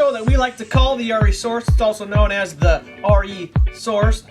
show that we like to call the RE Source. It's also known as the RE Source.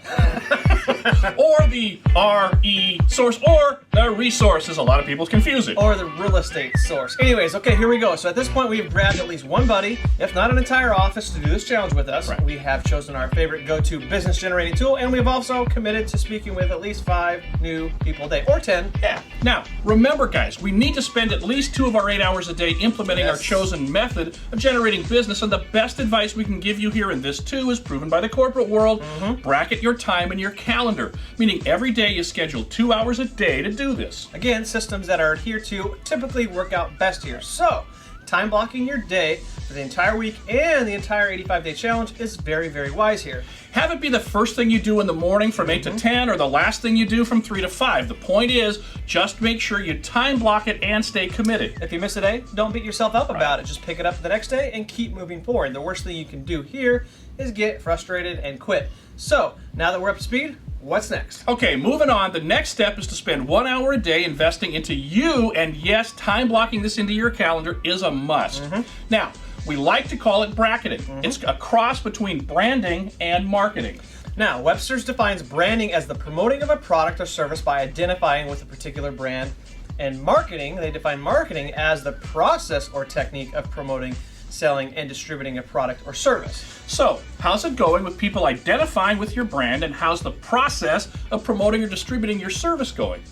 Or the RE Source, or the Resource, as a lot of people confuse it. Or the real estate source. Anyways, okay, here we go. So at this point, we've grabbed at least one buddy, if not an entire office, to do this challenge with us. Right. We have chosen our favorite go-to business generating tool, and we've also committed to speaking with at least 5 new people a day, or 10. Yeah. Now, remember, guys, we need to spend at least 2 of our 8 hours a day implementing our Yes. chosen method of generating business, and the best advice we can give you here in this too is proven by the corporate world. Bracket your time in your calendar, meaning every day you schedule 2 hours a day to do this. Again, systems that are adhered to typically work out best here. So, time blocking your day for the entire week and the entire 85-day challenge is very, very wise here. Have it be the first thing you do in the morning from 8 to 10 or the last thing you do from 3 to 5. The point is, just make sure you time block it and stay committed. If you miss a day, don't beat yourself up about it. Just pick it up the next day and keep moving forward. The worst thing you can do here is get frustrated and quit. So, now that we're up to speed, what's next? Okay, moving on. The next step is to spend 1 hour a day investing into you, and yes, time blocking this into your calendar is a must. Now, we like to call it bracketing. It's a cross between branding and marketing. Now, Webster's defines branding as the promoting of a product or service by identifying with a particular brand. And marketing, they define marketing as the process or technique of promoting, selling, and distributing a product or service. So, how's it going with people identifying with your brand, and how's the process of promoting or distributing your service going?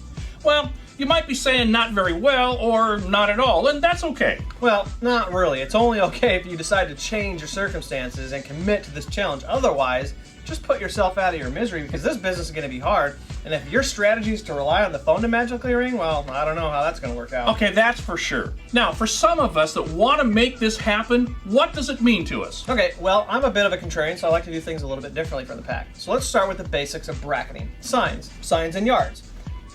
Well, you might be saying not very well or not at all, and that's okay. Well, not really. It's only okay if you decide to change your circumstances and commit to this challenge. Otherwise, just put yourself out of your misery, because this business is going to be hard. And if your strategy is to rely on the phone to magically ring, well, I don't know how that's going to work out. Okay, that's for sure. Now, for some of us that want to make this happen, what does it mean to us? Okay, well, I'm a bit of a contrarian, so I like to do things a little bit differently from the pack. So let's start with the basics of bracketing. Signs and yards.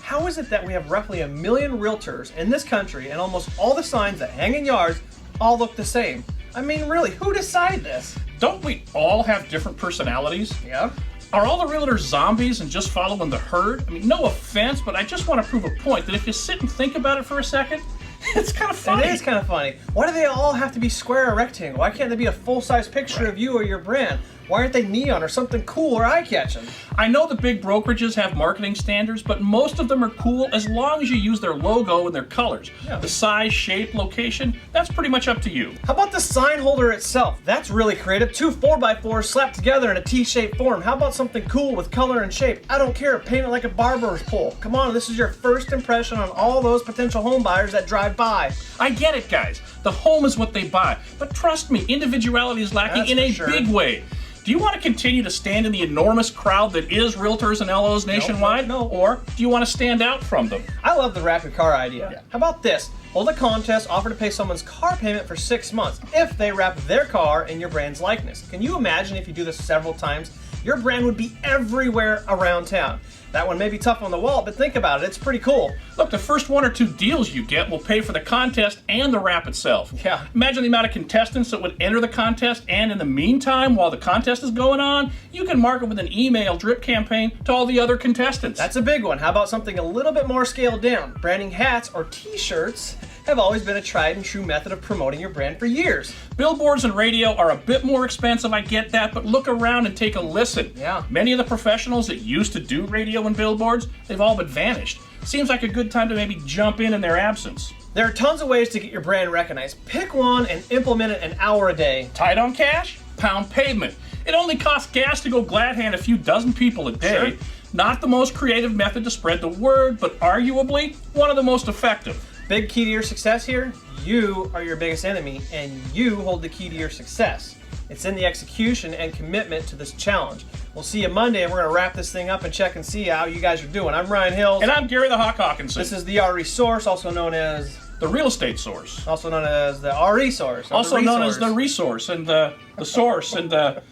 How is it that we have roughly 1 million realtors in this country, and almost all the signs that hang in yards all look the same? I mean, really, who decided this? Don't we all have different personalities? Yeah. Are all the realtors zombies and just following the herd? I mean, no offense, but I just want to prove a point that if you sit and think about it for a second, it's kind of funny. It is kind of funny. Why do they all have to be square or rectangle? Why can't they be a full-size picture of you or your brand? Why aren't they neon or something cool or eye-catching? I know the big brokerages have marketing standards, but most of them are cool as long as you use their logo and their colors. Yeah. The size, shape, location, that's pretty much up to you. How about the sign holder itself? That's really creative. 2 4x4s slapped together in a T-shaped form. How about something cool with color and shape? I don't care. Paint it like a barber's pole. Come on, this is your first impression on all those potential home buyers that drive by. I get it, guys. The home is what they buy. But trust me, individuality is lacking That's in for a sure. big way. Do you want to continue to stand in the enormous crowd that is realtors and LOs nationwide? No. Or do you want to stand out from them? I love the wrap your car idea. Yeah. How about this? Hold a contest, offer to pay someone's car payment for 6 months if they wrap their car in your brand's likeness. Can you imagine if you do this several times? Your brand would be everywhere around town. That one may be tough on the wallet, but think about it, it's pretty cool. Look, the first 1 or 2 deals you get will pay for the contest and the wrap itself. Yeah. Imagine the amount of contestants that would enter the contest, and in the meantime, while the contest is going on, you can market with an email drip campaign to all the other contestants. That's a big one. How about something a little bit more scaled down? Branding hats or t-shirts have always been a tried and true method of promoting your brand for years. Billboards and radio are a bit more expensive, I get that, but look around and take a listen. Yeah. Many of the professionals that used to do radio and billboards, they've all but vanished. Seems like a good time to maybe jump in their absence. There are tons of ways to get your brand recognized. Pick one and implement it an hour a day. Tight on cash? Pound pavement. It only costs gas to go glad hand a few dozen people a day. Sure. Not the most creative method to spread the word, but arguably one of the most effective. Big key to your success here, you are your biggest enemy, and you hold the key to your success. It's in the execution and commitment to this challenge. We'll see you Monday, and we're going to wrap this thing up and check and see how you guys are doing. I'm Ryan Hills. And I'm Gary the Hawk Hawkinson. This is the RE Source, also known as the real estate source. the RE Source. Also known as the resource and the source and the